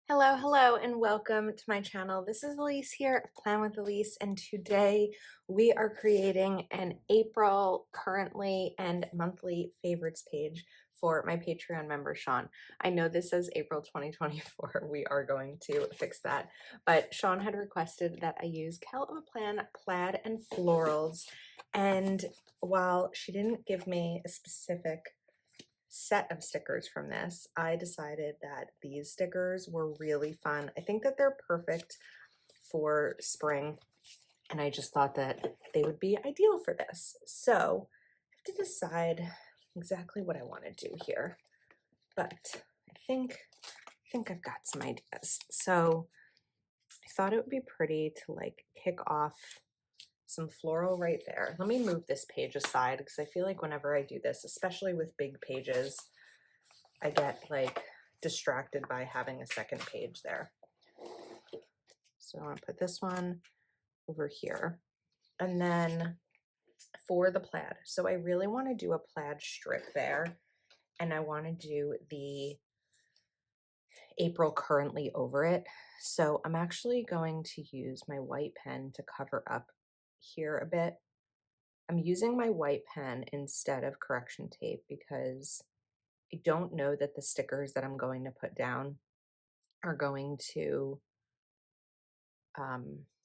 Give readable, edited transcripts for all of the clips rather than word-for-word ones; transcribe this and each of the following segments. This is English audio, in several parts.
Hello, and welcome to my channel. This is Elise here of Plan with Elise, and today we are creating an April currently and monthly favorites page for my Patreon member, Shawn. I know this says April 2024. We are going to fix that, but Shawn had requested that I use Plan, Plaid, and Florals, and while she didn't give me a specific set of stickers from this, I decided that these stickers were really fun. I think that they're perfect for spring, and I just thought that they would be ideal for this. So I have to decide exactly what I want to do here, but I think I've got some ideas. So I thought it would be pretty to like kick off some floral right there. Let me move this page aside because I feel like whenever I do this, especially with big pages, I get like distracted by having a second page there. So I want to put this one over here. And then for the plaid, so I really want to do a plaid strip there, and I want to do the April currently over it. So I'm actually going to use my white pen to cover up here a bit. I'm using my white pen instead of correction tape because I don't know that the stickers that I'm going to put down are going to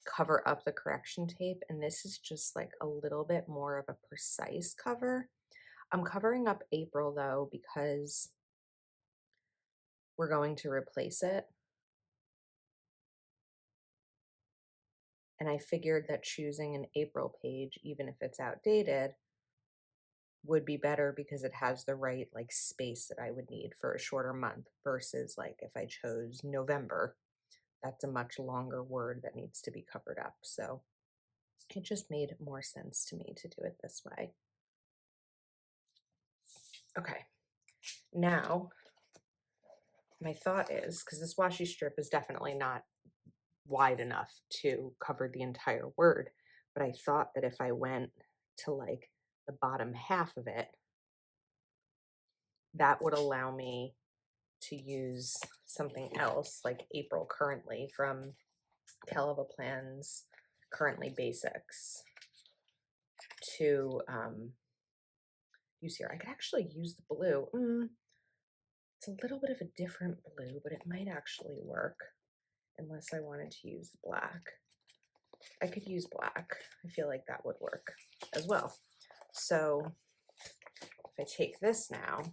cover up the correction tape, and this is just like a little bit more of a precise cover. I'm covering up April though because we're going to replace it, and I figured that choosing an April page, even if it's outdated, would be better because it has the right like space that I would need for a shorter month versus like if I chose November, that's a much longer word that needs to be covered up. So it just made more sense to me to do it this way. Okay, now my thought is, because this washi strip is definitely not wide enough to cover the entire word, but I thought that if I went to like the bottom half of it, that would allow me to use something else like April currently from Plan's Currently Basics to use here. I could actually use the blue. It's a little bit of a different blue, but it might actually work unless I wanted to use black. I could use black. I feel like that would work as well. So if I take this now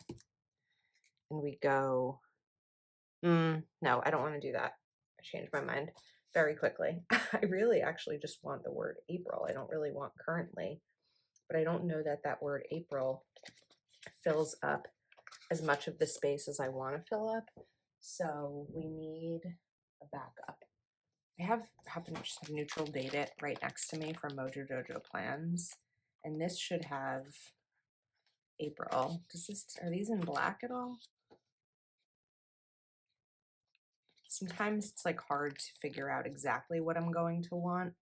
and we go, no, I don't want to do that. I changed my mind very quickly. I really actually just want the word April. I don't really want currently, but I don't know that that word April fills up as much of the space as I want to fill up. So we need a backup. I happen to just have neutral data right next to me from Mojo Dojo Plans, and this should have April. Are these in black at all? Sometimes it's like hard to figure out exactly what I'm going to want.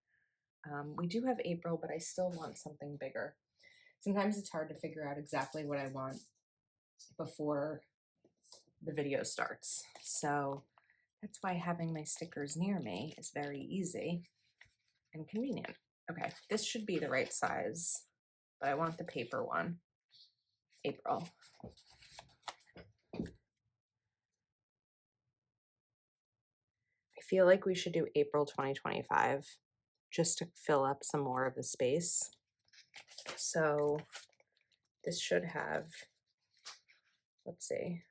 We do have April, but I still want something bigger. Sometimes it's hard to figure out exactly what I want before the video starts. So that's why having my stickers near me is very easy and convenient. Okay, this should be the right size, but I want the paper one. April. I feel like we should do April 2025 just to fill up some more of the space. So this should have, let's see,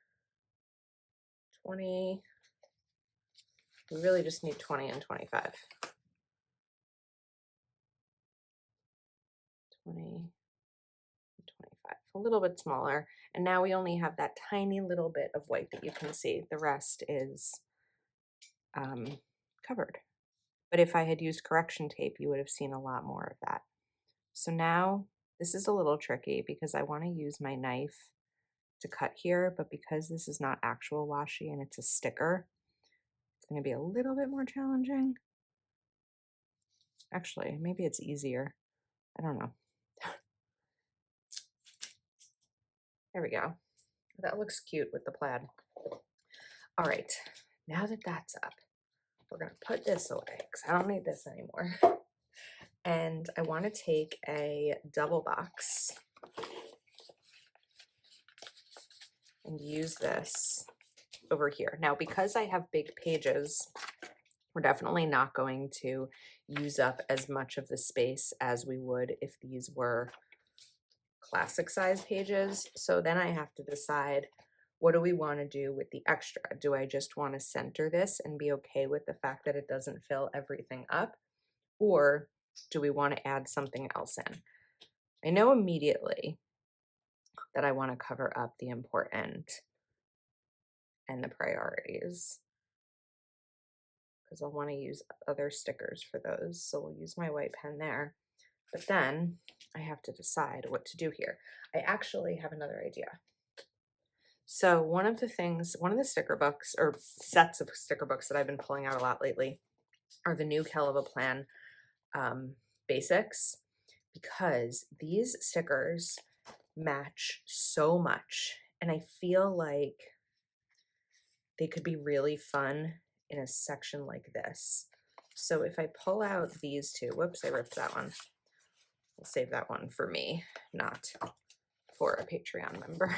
20. We really just need 20 and 25. 20 and 25, a little bit smaller. And now we only have that tiny little bit of white that you can see. The rest is covered. But if I had used correction tape, you would have seen a lot more of that. So now this is a little tricky because I want to use my knife to cut here, but because this is not actual washi and it's a sticker, it's going to be a little bit more challenging. Actually, maybe it's easier. I don't know. There we go. That looks cute with the plaid. All right, now that that's up, we're gonna put this away because I don't need this anymore. And I want to take a double box and use this over here. Now, because I have big pages, we're definitely not going to use up as much of the space as we would if these were classic size pages. So then I have to decide, what do we want to do with the extra? Do I just want to center this and be okay with the fact that it doesn't fill everything up? Or do we want to add something else in? I know immediately that I want to cover up the important and the priorities because I'll want to use other stickers for those. So we'll use my white pen there. But then I have to decide what to do here. I actually have another idea. So one of the sticker books or sets of sticker books that I've been pulling out a lot lately are the new Keleva Plan basics, because these stickers match so much and I feel like they could be really fun in a section like this. So if I pull out these two, whoops, I ripped that one. I'll save that one for me, not for a Patreon member.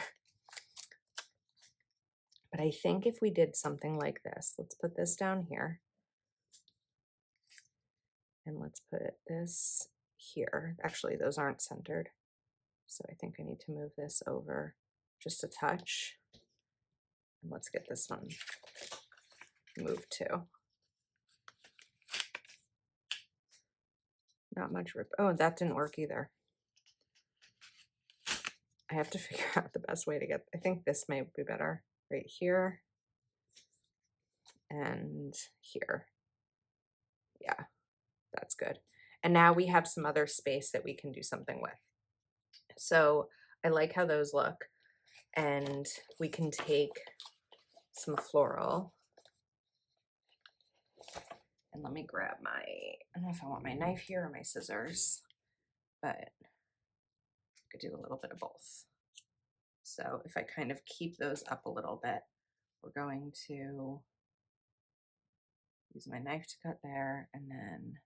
But I think if we did something like this, let's put this down here. And let's put this here. Actually, those aren't centered. So I think I need to move this over just a touch. And let's get this one moved too. Not much rip. Oh, that didn't work either. I have to figure out the best way to get, I think this may be better. Right here and here. Yeah, that's good. And now we have some other space that we can do something with. So I like how those look. And we can take some floral. And let me grab my, I don't know if I want my knife here or my scissors, but I could do a little bit of both. So if I kind of keep those up a little bit, we're going to use my knife to cut there, and then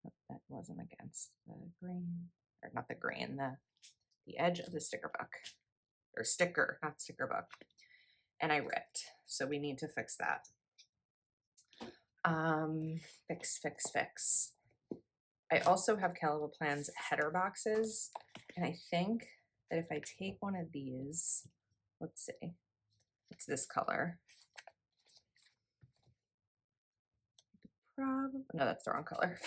oh, that wasn't against the grain, or not the grain, the edge of the sticker book, or sticker, not sticker book. And I ripped, so we need to fix that. Fix. I also have Keleva Plan's header boxes, and I think that if I take one of these, let's see, it's this color. Probably, no, that's the wrong color.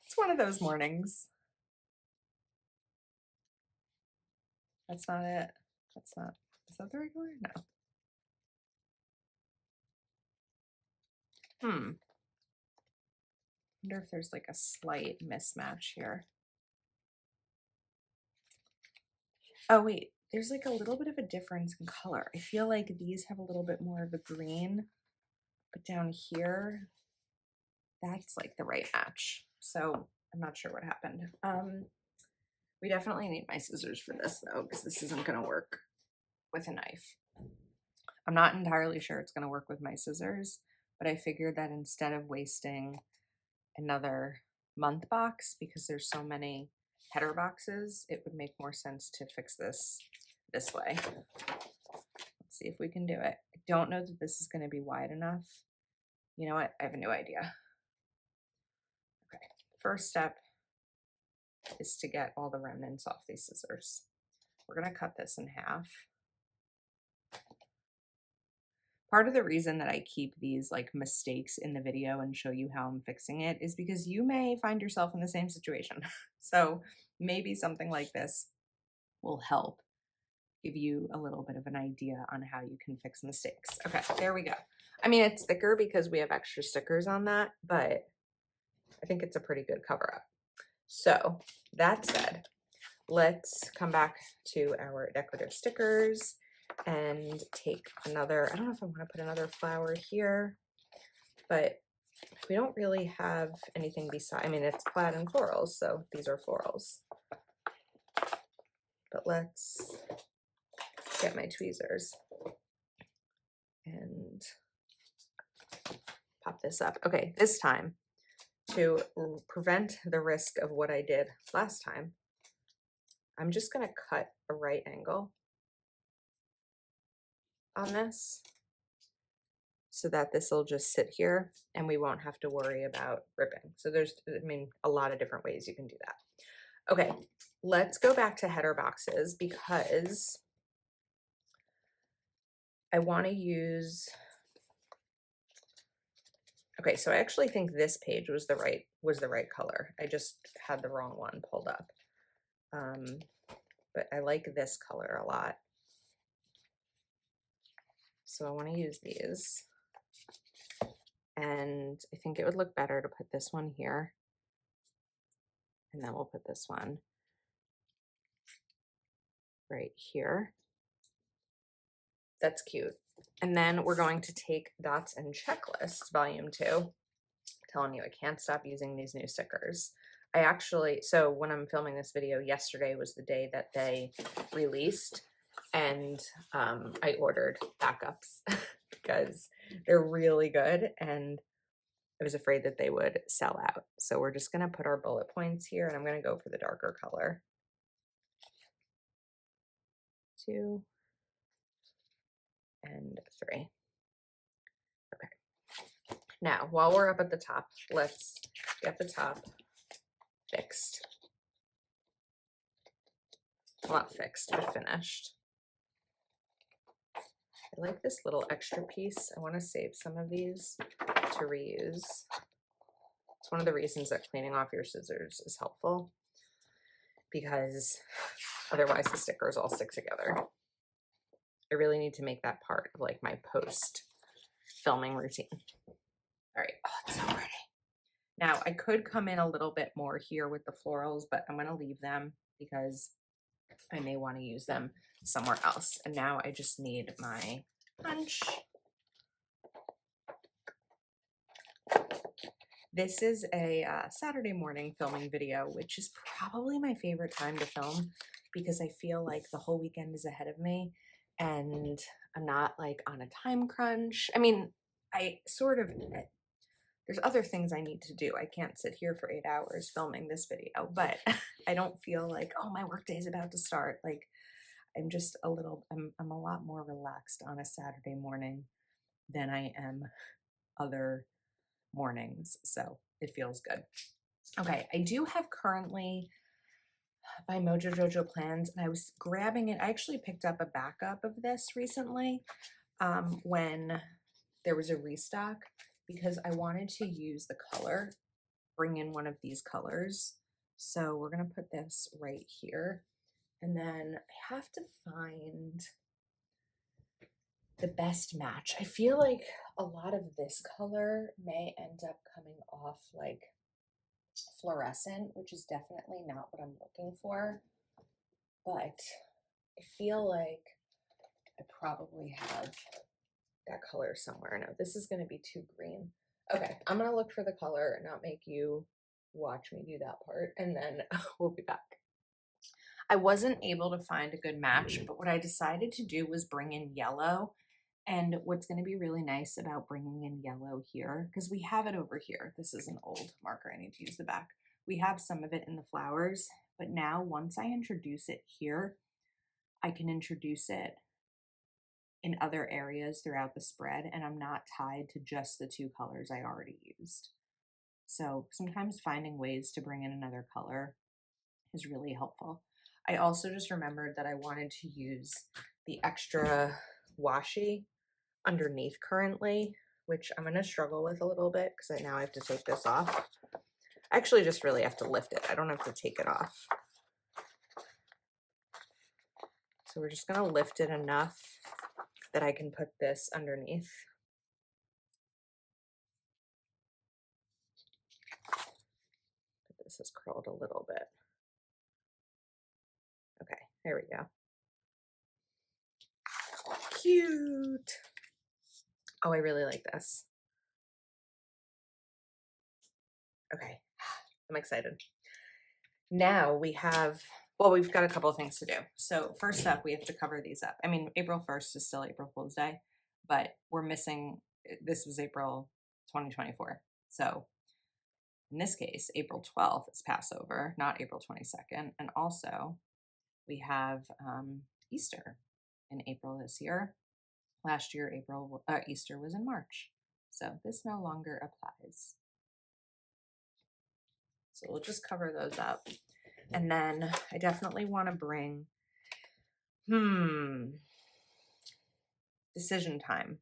It's one of those mornings. That's not it. That's not, is that the right color? No. Wonder if there's like a slight mismatch here. Oh wait, there's like a little bit of a difference in color. I feel like these have a little bit more of a green, but down here, that's like the right match. So I'm not sure what happened. We definitely need my scissors for this though, because this isn't gonna work with a knife. I'm not entirely sure it's gonna work with my scissors, but I figured that instead of wasting another month box, because there's so many header boxes, it would make more sense to fix this way. Let's see if we can do it. I don't know that this is going to be wide enough. You know what? I have a new idea. Okay, first step is to get all the remnants off these scissors. We're going to cut this in half. Part of the reason that I keep these like mistakes in the video and show you how I'm fixing it is because you may find yourself in the same situation. So maybe something like this will help give you a little bit of an idea on how you can fix mistakes. Okay, there we go. I mean, it's thicker because we have extra stickers on that, but I think it's a pretty good cover up. So that said, let's come back to our decorative stickers and take another, I don't know if I want to put another flower here, but we don't really have anything beside, I mean, it's plaid and florals, so these are florals. But let's get my tweezers and pop this up. Okay, this time, to prevent the risk of what I did last time, I'm just going to cut a right angle on this so that this will just sit here and we won't have to worry about ripping. So there's, I mean, a lot of different ways you can do that. Okay, let's go back to header boxes because I want to use, okay, so I actually think this page was the right color. I just had the wrong one pulled up. But I like this color a lot. So I want to use these. And I think it would look better to put this one here. And then we'll put this one right here. That's cute. And then we're going to take Dots and Checklists, Volume 2. I'm telling you, I can't stop using these new stickers. I actually, so when I'm filming this video, yesterday was the day that they released, and I ordered backups because they're really good, and I was afraid that they would sell out. So we're just going to put our bullet points here, and I'm going to go for the darker color. 2 and 3. Okay. Now, while we're up at the top, let's get the top fixed. Well, not fixed, but finished. I like this little extra piece. I want to save some of these to reuse. It's one of the reasons that cleaning off your scissors is helpful, because otherwise the stickers all stick together. I really need to make that part of like my post filming routine. All right, oh, it's so pretty. Now I could come in a little bit more here with the florals, but I'm gonna leave them because I may want to use them somewhere else. And now I just need my punch. This is a Saturday morning filming video, which is probably my favorite time to film because I feel like the whole weekend is ahead of me and I'm not like on a time crunch. I mean, I sort of, there's other things I need to do. I can't sit here for 8 hours filming this video, but I don't feel like, oh, my workday is about to start. Like, I'm just a little, I'm a lot more relaxed on a Saturday morning than I am other mornings. So it feels good. Okay, I do have currently by Mojo Jojo plans, and I was grabbing it. I actually picked up a backup of this recently when there was a restock because I wanted to use the color, bring in one of these colors. So we're gonna put this right here. And then I have to find the best match. I feel like a lot of this color may end up coming off like fluorescent, which is definitely not what I'm looking for. But I feel like I probably have that color somewhere. No, this is going to be too green. Okay, I'm going to look for the color and not make you watch me do that part, and then we'll be back. I wasn't able to find a good match, but what I decided to do was bring in yellow. And what's going to be really nice about bringing in yellow here, because we have it over here. This is an old marker. I need to use the back. We have some of it in the flowers, but now once I introduce it here, I can introduce it in other areas throughout the spread, and I'm not tied to just the 2 colors I already used. So sometimes finding ways to bring in another color is really helpful. I also just remembered that I wanted to use the extra washi underneath currently, which I'm going to struggle with a little bit because now I have to take this off. I actually just really have to lift it. I don't have to take it off. So we're just going to lift it enough that I can put this underneath. This is curled a little bit. Okay, there we go. Cute. Oh, I really like this. Okay, I'm excited. Now we have, well, we've got a couple of things to do. So first up, we have to cover these up. I mean, April 1st is still April Fool's Day, but we're missing, this was April 2024. So in this case, April 12th is Passover, not April 22nd. And also we have Easter in April this year. Last year, Easter was in March. So this no longer applies. So we'll just cover those up. And then I definitely want to bring, decision time.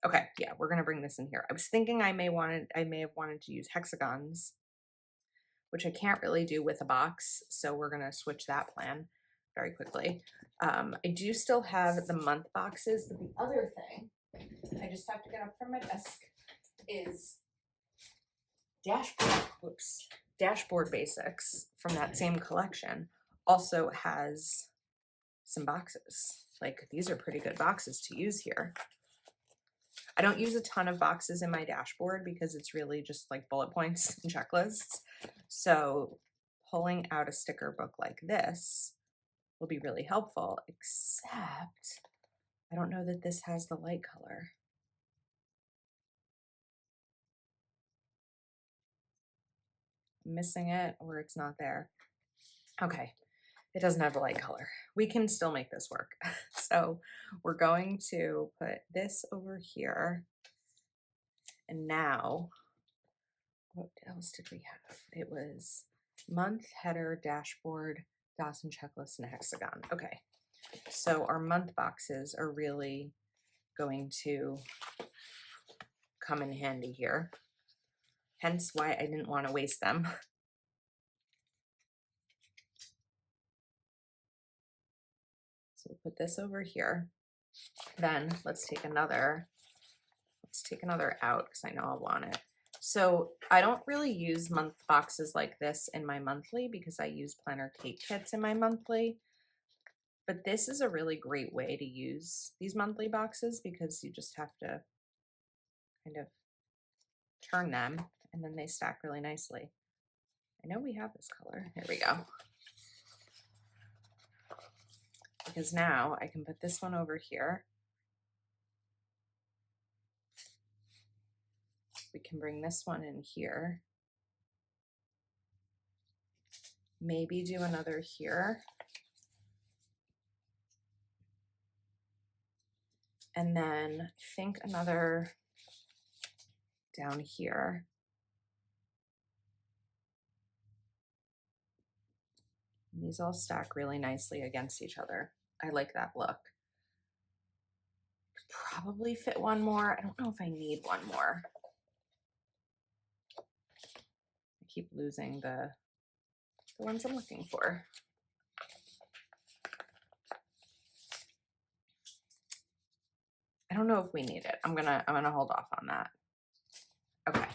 Okay, yeah, we're gonna bring this in here. I was thinking I may have wanted to use hexagons, which I can't really do with a box, so we're gonna switch that plan very quickly. I do still have the month boxes, but the other thing, I just have to get up from my desk, is Dashboard Basics from that same collection also has some boxes. Like, these are pretty good boxes to use here. I don't use a ton of boxes in my dashboard because it's really just like bullet points and checklists. So pulling out a sticker book like this will be really helpful, except I don't know that this has the light color. I'm missing it, or it's not there. Okay, it doesn't have the light color. We can still make this work. So we're going to put this over here. And now, what else did we have? It was month, header, dashboard, DOS and checklist, and hexagon. Okay, so our month boxes are really going to come in handy here. Hence why I didn't want to waste them. So we'll put this over here. Then let's take another out because I know I'll want it. So I don't really use month boxes like this in my monthly because I use planner cake kits in my monthly. But this is a really great way to use these monthly boxes because you just have to kind of turn them and then they stack really nicely. I know we have this color. Here we go. Because now I can put this one over here. We can bring this one in here. Maybe do another here. And then think another down here. And these all stack really nicely against each other. I like that look. Could probably fit one more. I don't know if I need one more. I keep losing the ones I'm looking for. I don't know if we need it. I'm gonna hold off on that. Okay.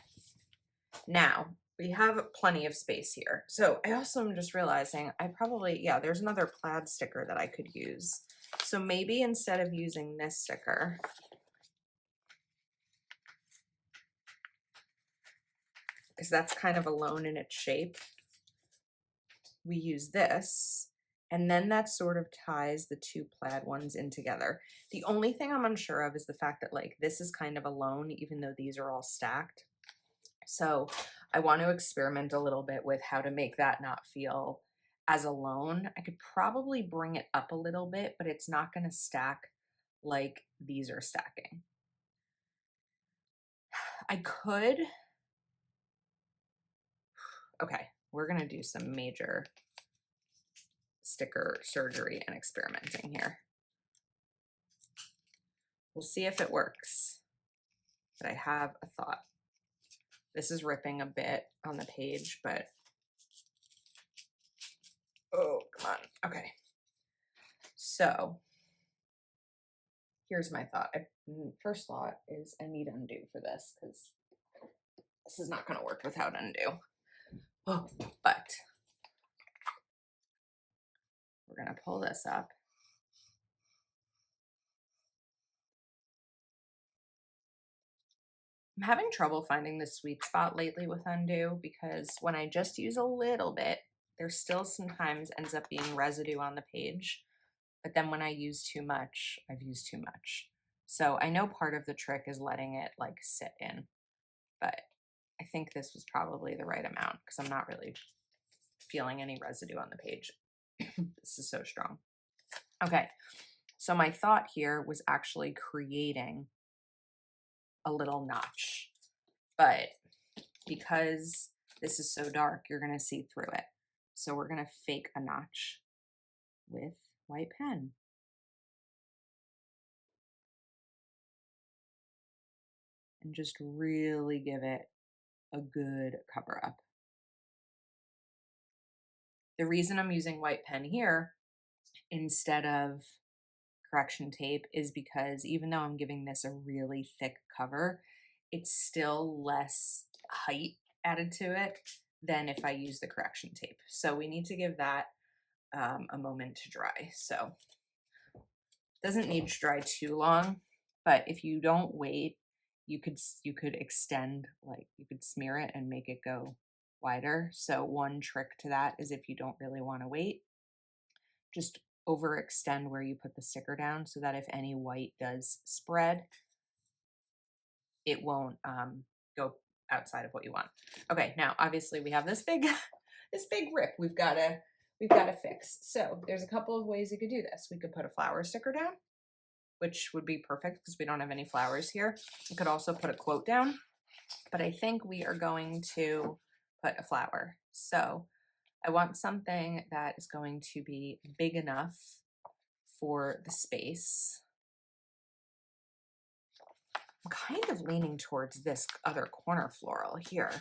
Now we have plenty of space here. So I also am just realizing I probably, yeah, there's another plaid sticker that I could use. So maybe instead of using this sticker, because that's kind of alone in its shape, we use this. And then that sort of ties the two plaid ones in together. The only thing I'm unsure of is the fact that like this is kind of alone, even though these are all stacked. So I want to experiment a little bit with how to make that not feel as alone. I could probably bring it up a little bit, but it's not going to stack like these are stacking. I could. Okay, we're going to do some major sticker surgery and experimenting here. We'll see if it works, but I have a thought. This is ripping a bit on the page, but oh, come on. Okay. So here's my thought. First thought is I need undo for this because this is not going to work without undo. Oh, but we're going to pull this up. I'm having trouble finding the sweet spot lately with undo because when I just use a little bit, there still sometimes ends up being residue on the page. But then when I use too much, I've used too much. So I know part of the trick is letting it like sit in, but I think this was probably the right amount because I'm not really feeling any residue on the page. This is so strong. Okay, so my thought here was actually creating a little notch, but because this is so dark, you're gonna see through it. So we're gonna fake a notch with white pen. And just really give it a good cover up. The reason I'm using white pen here instead of correction tape is because even though I'm giving this a really thick cover, it's still less height added to it than if I use the correction tape. So we need to give that a moment to dry. So it doesn't need to dry too long, but if you don't wait, you could extend, like you could smear it and make it go wider. So one trick to that is if you don't really want to wait, just overextend where you put the sticker down so that if any white does spread, it won't go outside of what you want. Okay, now obviously we have this big this big rip we've got to fix. So there's a couple of ways you could do this. We could put a flower sticker down, which would be perfect because we don't have any flowers here. You could also put a quote down, but I think we are going to put a flower. So I want something that is going to be big enough for the space. I'm kind of leaning towards this other corner floral here.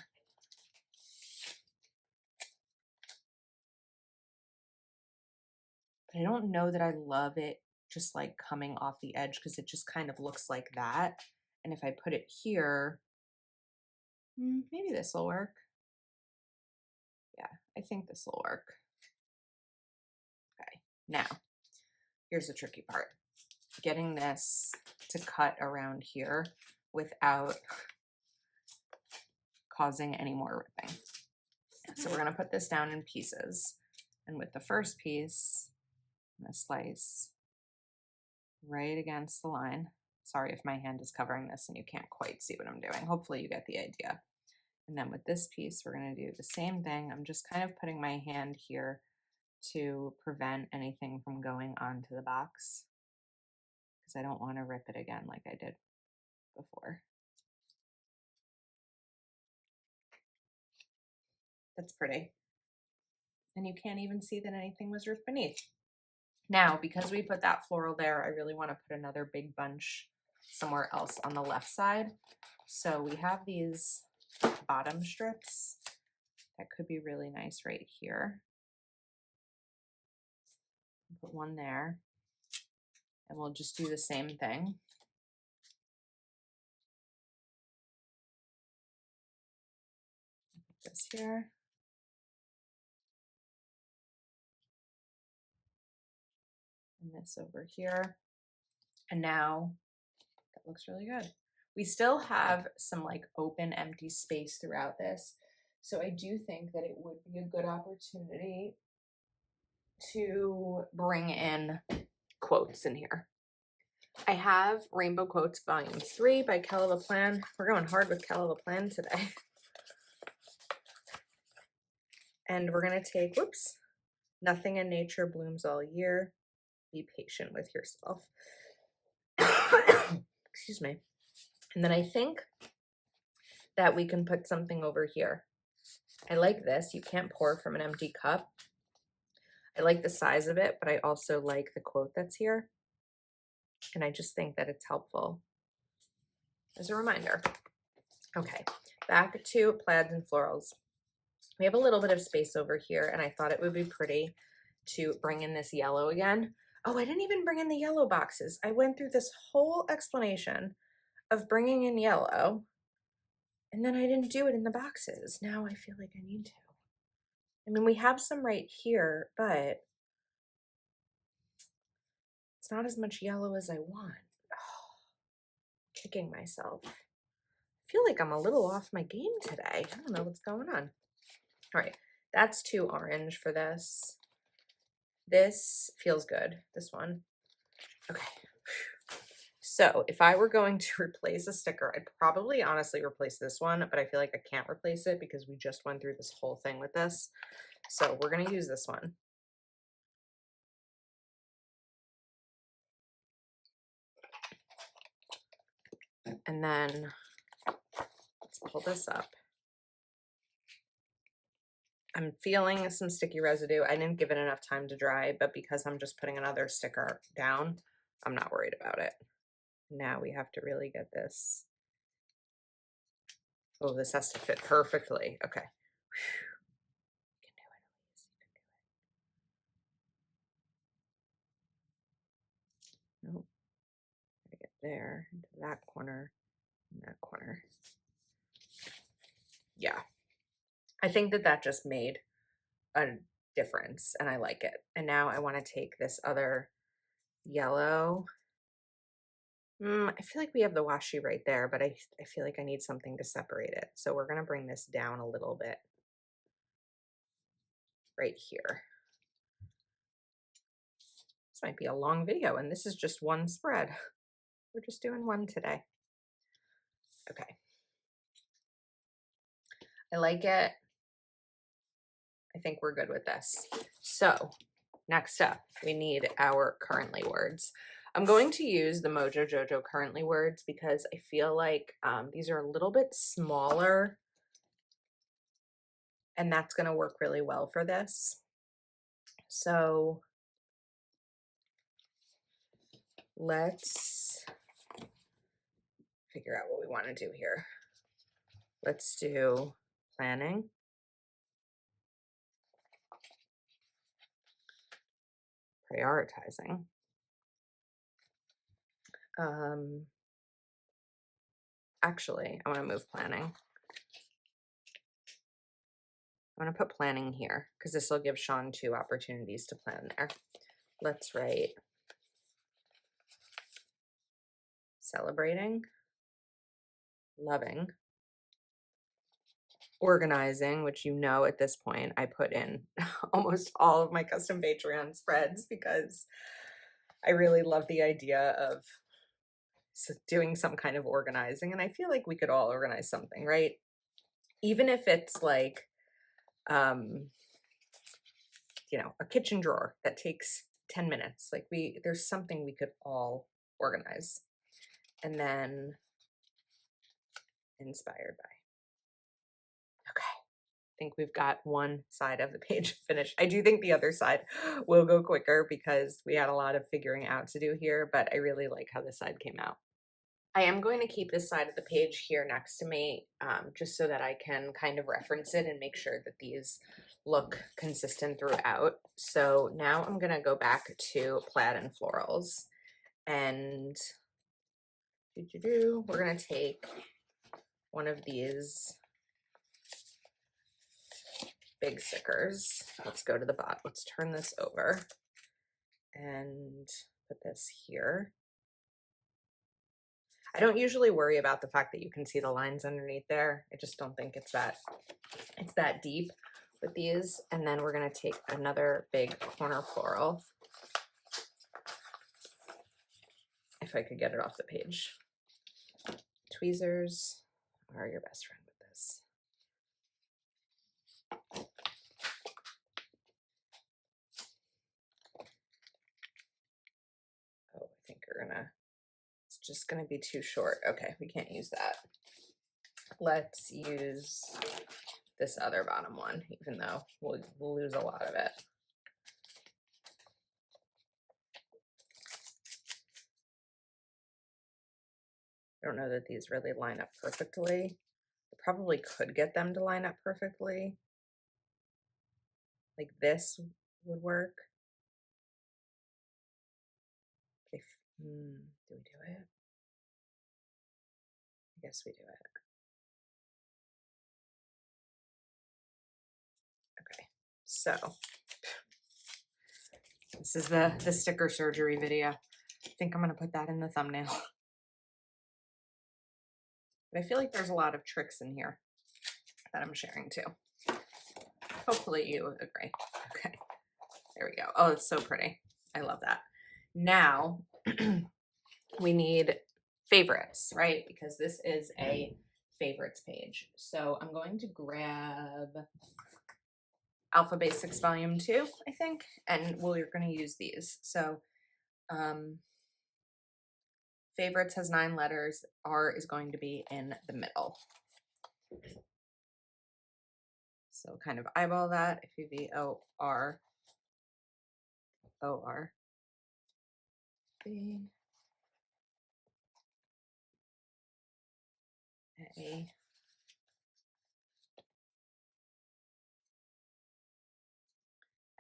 But I don't know that I love it just like coming off the edge because it just kind of looks like that. And if I put it here, maybe this will work. Yeah, I think this will work. Okay, now here's the tricky part. Getting this to cut around here without causing any more ripping. So we're gonna put this down in pieces. And with the first piece, I'm gonna slice right against the line. Sorry if my hand is covering this and you can't quite see what I'm doing. Hopefully you get the idea. And then with this piece, we're gonna do the same thing. I'm just kind of putting my hand here to prevent anything from going onto the box because I don't wanna rip it again like I did before. That's pretty. And you can't even see that anything was ripped beneath. Now, because we put that floral there, I really want to put another big bunch somewhere else on the left side. So we have these bottom strips that could be really nice right here. Put one there, and we'll just do the same thing. Put this here. And this over here. And now that looks really good. We still have some like open empty space throughout this. So I do think that it would be a good opportunity to bring in quotes in here. I have Rainbow Quotes Volume 3 by Kelly Plan. We're going hard with Kelly Plan today. And we're going to take, whoops, Nothing in Nature Blooms All Year. Be patient with yourself. Excuse me. And then I think that we can put something over here. I like this. You can't pour from an empty cup. I like the size of it, but I also like the quote that's here. And I just think that it's helpful as a reminder. Okay, back to Plaids and Florals. We have a little bit of space over here, and I thought it would be pretty to bring in this yellow again. Oh, I didn't even bring in the yellow boxes. I went through this whole explanation of bringing in yellow, and then I didn't do it in the boxes. Now I feel like I need to. I mean, we have some right here, but it's not as much yellow as I want. Oh, kicking myself. I feel like I'm a little off my game today. I don't know what's going on. All right, that's too orange for this. This feels good, this one. Okay, So if I were going to replace a sticker, I'd probably honestly replace this one, but I feel like I can't replace it because we just went through this whole thing with this. So we're going to use this one. And then let's pull this up. I'm feeling some sticky residue. I didn't give it enough time to dry, but because I'm just putting another sticker down, I'm not worried about it. Now we have to really get this. Oh, this has to fit perfectly. Okay. You can do it, Elise. You can do it. Nope. Gotta get there, into that corner, and that corner. Yeah. I think that that just made a difference and I like it. And now I want to take this other yellow. I feel like we have the washi right there, but I feel like I need something to separate it. So we're going to bring this down a little bit right here. This might be a long video and this is just one spread. We're just doing one today. Okay. I like it. I think we're good with this. So next up, we need our currently words. I'm going to use the Mojo Jojo currently words because I feel like these are a little bit smaller and that's going to work really well for this. So let's figure out what we want to do here. Let's do planning. Prioritizing. Actually, I want to move planning. I'm going to put planning here because this will give Shawn 2 opportunities to plan there. Let's write celebrating, loving, organizing, which you know at this point I put in almost all of my custom Patreon spreads because I really love the idea of doing some kind of organizing. And I feel like we could all organize something, right? Even if it's like, you know, a kitchen drawer that takes 10 minutes. Like there's something we could all organize. And then inspired by. Okay. I think we've got one side of the page finished. I do think the other side will go quicker because we had a lot of figuring out to do here, but I really like how this side came out. I am going to keep this side of the page here next to me just so that I can kind of reference it and make sure that these look consistent throughout. So now I'm going to go back to Plaid and Florals and we're going to take one of these big stickers. Let's go to the bottom. Let's turn this over and put this here. I don't usually worry about the fact that you can see the lines underneath there. I just don't think it's that deep with these. And then we're going to take another big corner floral. If I could get it off the page. Tweezers are your best friend with this. Oh, I think it's just gonna be too short. Okay, we can't use that. Let's use this other bottom one, even though we'll lose a lot of it. I don't know that these really line up perfectly. I probably could get them to line up perfectly. Like this would work. If do we do it? I guess we do it. Okay, so this is the sticker surgery video. I think I'm gonna put that in the thumbnail. But I feel like there's a lot of tricks in here that I'm sharing too. Hopefully you agree. Okay, there we go. Oh, it's so pretty. I love that. Now, we need favorites, right? Because this is a favorites page. So I'm going to grab Alpha Basics Volume 2, I think, and we're going to use these. So favorites has 9 letters. R is going to be in the middle. So kind of eyeball that. F-U-V-O-R. O-R. B. A.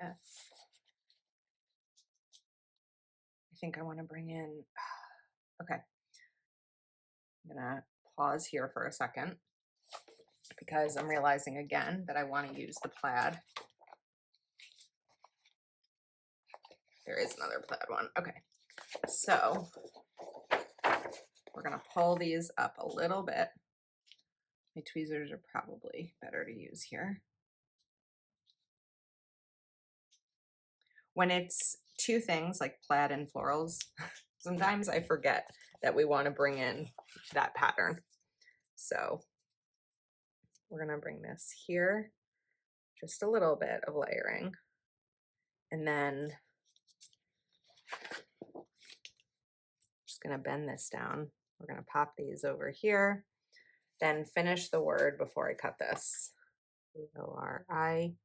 F. I think I want to bring in, okay. I'm gonna pause here for a second because I'm realizing again that I want to use the plaid. There is another plaid one. Okay, so we're gonna pull these up a little bit. My tweezers are probably better to use here. When it's two things like plaid and florals, sometimes I forget that we want to bring in that pattern. So we're gonna bring this here, just a little bit of layering, and then just gonna bend this down. We're gonna pop these over here, then finish the word before I cut this. O-R-I-T.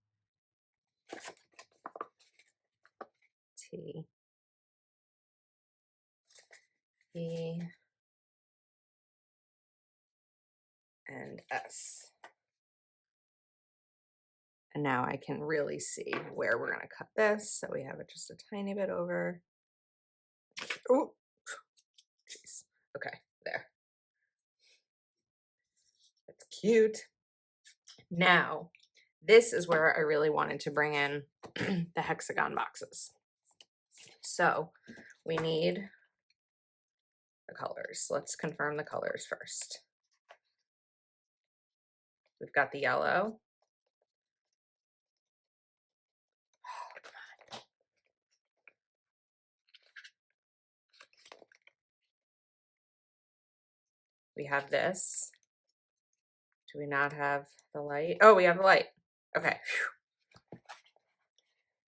E and S. And now I can really see where we're gonna cut this. So we have it just a tiny bit over. Oh, jeez. Okay, there. That's cute. Now, this is where I really wanted to bring in the hexagon boxes. So we need the colors. Let's confirm the colors first. We've got the yellow. We have this. Do we not have the light? Oh, we have the light. Okay.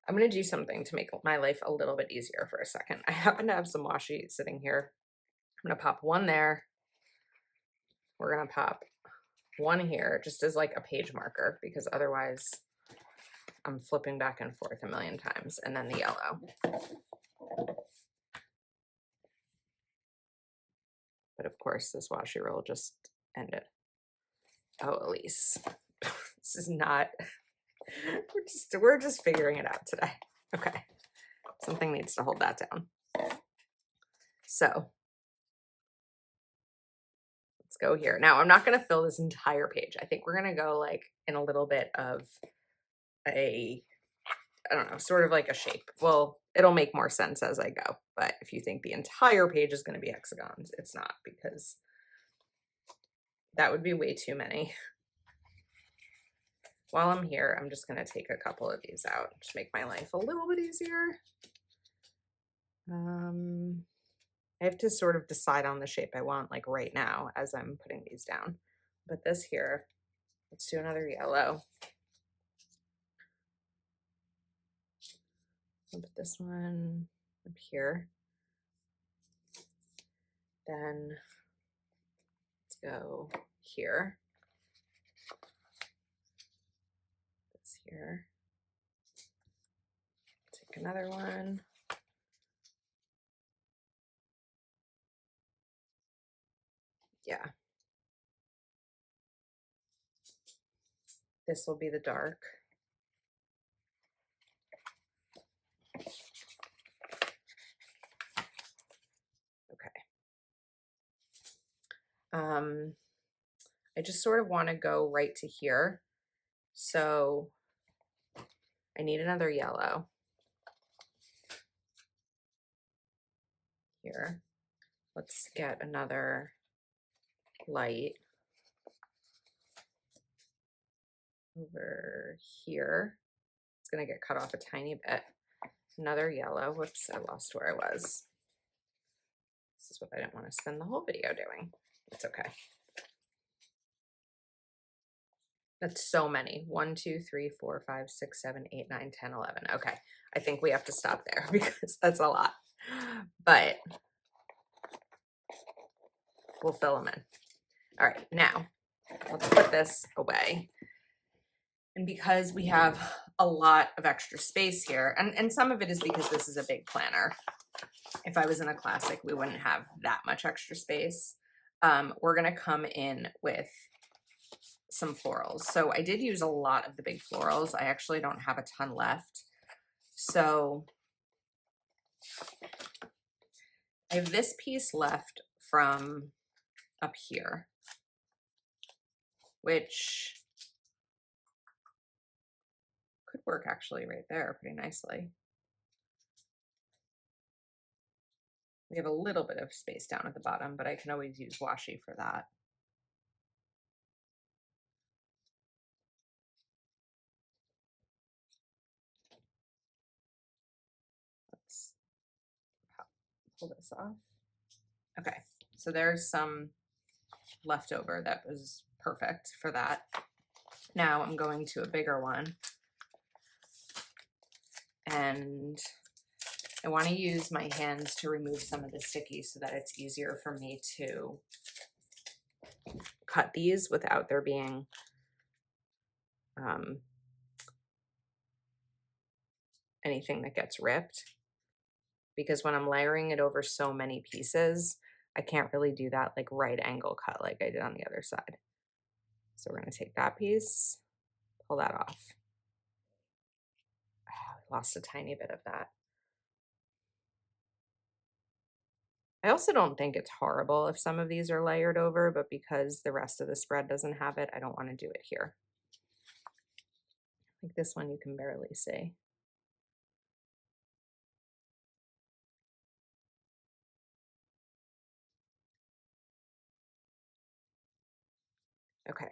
I'm going to do something to make my life a little bit easier for a second. I happen to have some washi sitting here. I'm going to pop one there. We're going to pop one here just as like a page marker because otherwise I'm flipping back and forth a million times. And then the yellow. But of course, this washi roll just ended. Oh, Elise. This is not, we're just figuring it out today. Okay. Something needs to hold that down. So let's go here. Now I'm not going to fill this entire page. I think we're going to go like in a little bit of a, I don't know, sort of like a shape. Well, it'll make more sense as I go. But if you think the entire page is going to be hexagons, it's not, because that would be way too many. While I'm here, I'm just going to take a couple of these out to make my life a little bit easier. I have to sort of decide on the shape I want like right now as I'm putting these down. But this here, let's do another yellow. I'll put this one up here. Then let's go here. This here. Take another one. Yeah. This will be the dark. Okay. I just sort of want to go right to here. So I need another yellow here. Let's get another light over here. It's going to get cut off a tiny bit. Another yellow. Whoops, I lost where I was. This is what I didn't want to spend the whole video doing. It's okay. That's so many. 1, 2, 3, 4, 5, 6, 7, 8, 9, 10, 11. Okay. I think we have to stop there because that's a lot. But we'll fill them in. All right. Now, let's put this away. And because we have a lot of extra space here, and some of it is because this is a big planner. If I was in a classic, we wouldn't have that much extra space. We're going to come in with some florals. So I did use a lot of the big florals. I actually don't have a ton left. So I have this piece left from up here, which could work actually right there pretty nicely. We have a little bit of space down at the bottom, but I can always use washi for that. Let's pull this off. Okay, so there's some leftover that was perfect for that. Now I'm going to a bigger one, and I want to use my hands to remove some of the sticky so that it's easier for me to cut these without there being anything that gets ripped. Because when I'm layering it over so many pieces, I can't really do that like right angle cut like I did on the other side. So we're going to take that piece, pull that off. Oh, I lost a tiny bit of that. I also don't think it's horrible if some of these are layered over, but because the rest of the spread doesn't have it, I don't want to do it here. Like this one you can barely see. Okay,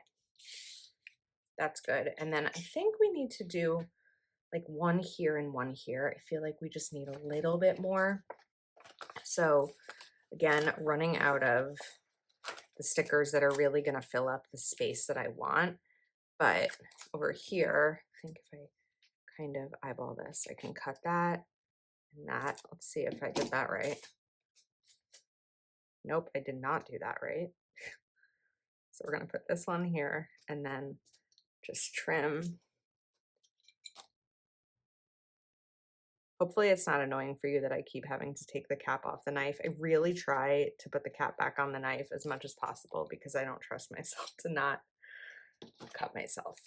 that's good. And then I think we need to do like one here and one here. I feel like we just need a little bit more. So again, running out of the stickers that are really going to fill up the space that I want. But over here, I think if I kind of eyeball this, I can cut that and that. Let's see if I did that right. Nope, I did not do that right. So we're going to put this one here and then just trim. Hopefully it's not annoying for you that I keep having to take the cap off the knife. I really try to put the cap back on the knife as much as possible because I don't trust myself to not cut myself.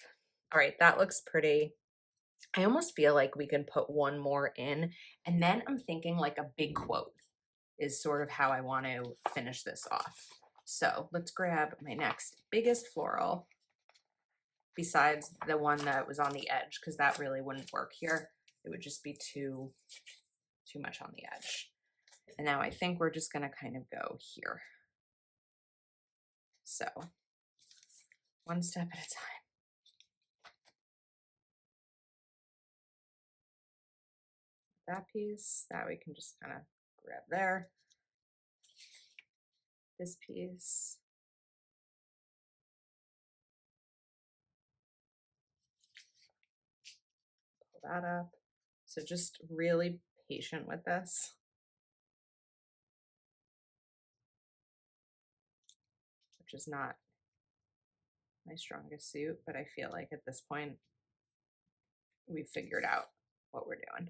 All right, that looks pretty. I almost feel like we can put one more in, and then I'm thinking like a big quote is sort of how I want to finish this off. So let's grab my next biggest floral besides the one that was on the edge, because that really wouldn't work here. It would just be too much on the edge. And now I think we're just going to kind of go here. So one step at a time. That piece, that we can just kind of grab there. This piece. Pull that up. So just really patient with this. Which is not my strongest suit, but I feel like at this point we've figured out what we're doing.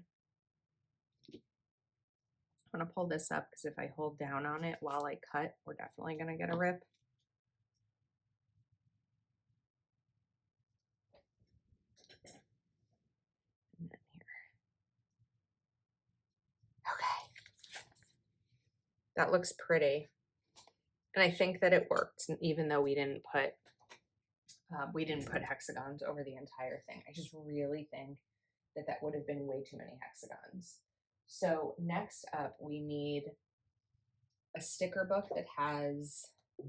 I'm going to pull this up because if I hold down on it while I cut, we're definitely going to get a rip. And then here. Okay. That looks pretty. And I think that it worked, even though we didn't put hexagons over the entire thing. I just really think that that would have been way too many hexagons. So next up, we need a sticker book that has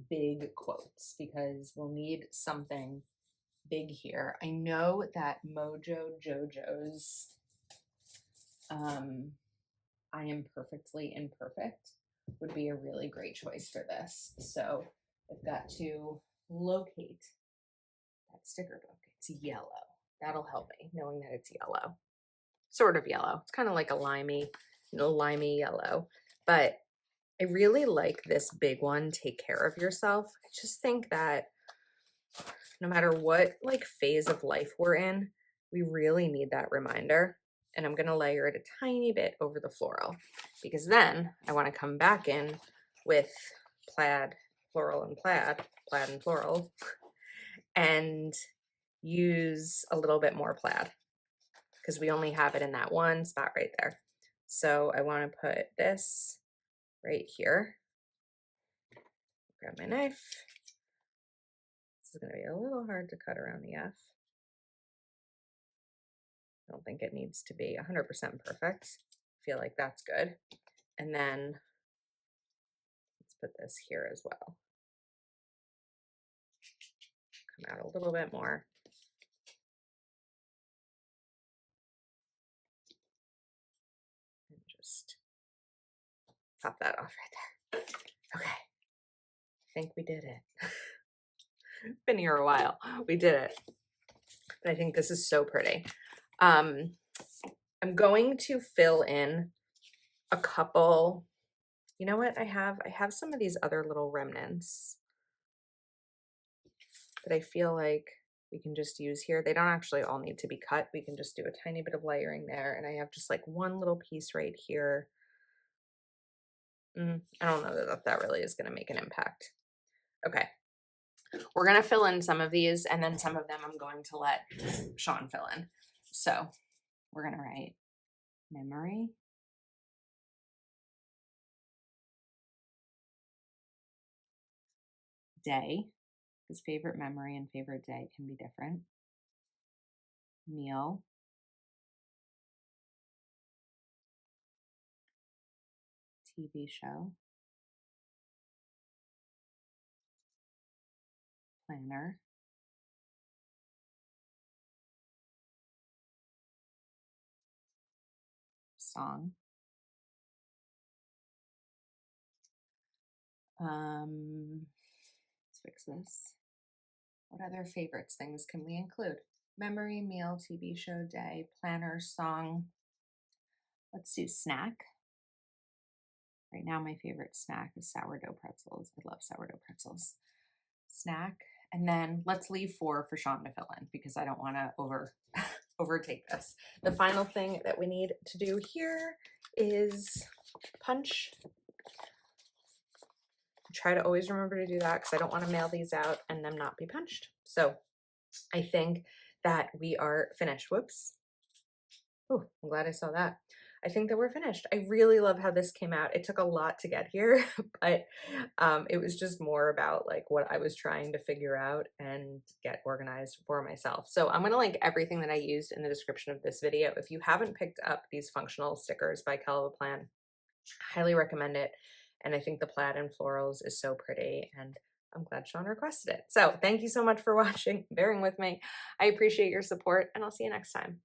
big quotes because we'll need something big here. I know that Mojo Jojo's I Am Perfectly Imperfect would be a really great choice for this. So I've got to locate that sticker book. It's yellow. That'll help me, knowing that it's yellow. Sort of yellow. It's kind of like a limey yellow. But I really like this big one, Take Care of Yourself. I just think that no matter what like phase of life we're in, we really need that reminder. And I'm gonna layer it a tiny bit over the floral, because then I wanna come back in with plaid, floral and plaid, plaid and floral, and use a little bit more plaid, because we only have it in that one spot right there. So I wanna put this right here. Grab my knife. This is gonna be a little hard to cut around the F. I don't think it needs to be 100% perfect. I feel like that's good. And then let's put this here as well. Come out a little bit more. And just pop that off right there. Okay. I think we did it. Been here a while. We did it. And I think this is so pretty. I'm going to fill in a couple. You know what I have? I have some of these other little remnants that I feel like we can just use here. They don't actually all need to be cut. We can just do a tiny bit of layering there. And I have just like one little piece right here. I don't know that that really is going to make an impact. Okay. We're going to fill in some of these, and then some of them I'm going to let Shawn fill in. So we're going to write memory, day, because favorite memory and favorite day can be different. Meal, TV show, planner, song, let's fix this. What other favorites things can we include? Memory, meal, TV show, day, planner, song. Let's do snack. Right now, my favorite snack is sourdough pretzels. I love sourdough pretzels. Snack. And then let's leave 4 for Shawn to fill in, because I don't want to overtake this. The final thing that we need to do here is punch. Try to always remember to do that, because I don't want to mail these out and them not be punched. So I think that we are finished. Whoops. Oh, I'm glad I saw that. I think that we're finished. I really love how this came out. It took a lot to get here, but it was just more about like what I was trying to figure out and get organized for myself. So I'm going to link everything that I used in the description of this video. If you haven't picked up these functional stickers by Plan, highly recommend it. And I think the plaid and florals is so pretty, and I'm glad Shawn requested it. So thank you so much for watching, bearing with me. I appreciate your support, and I'll see you next time.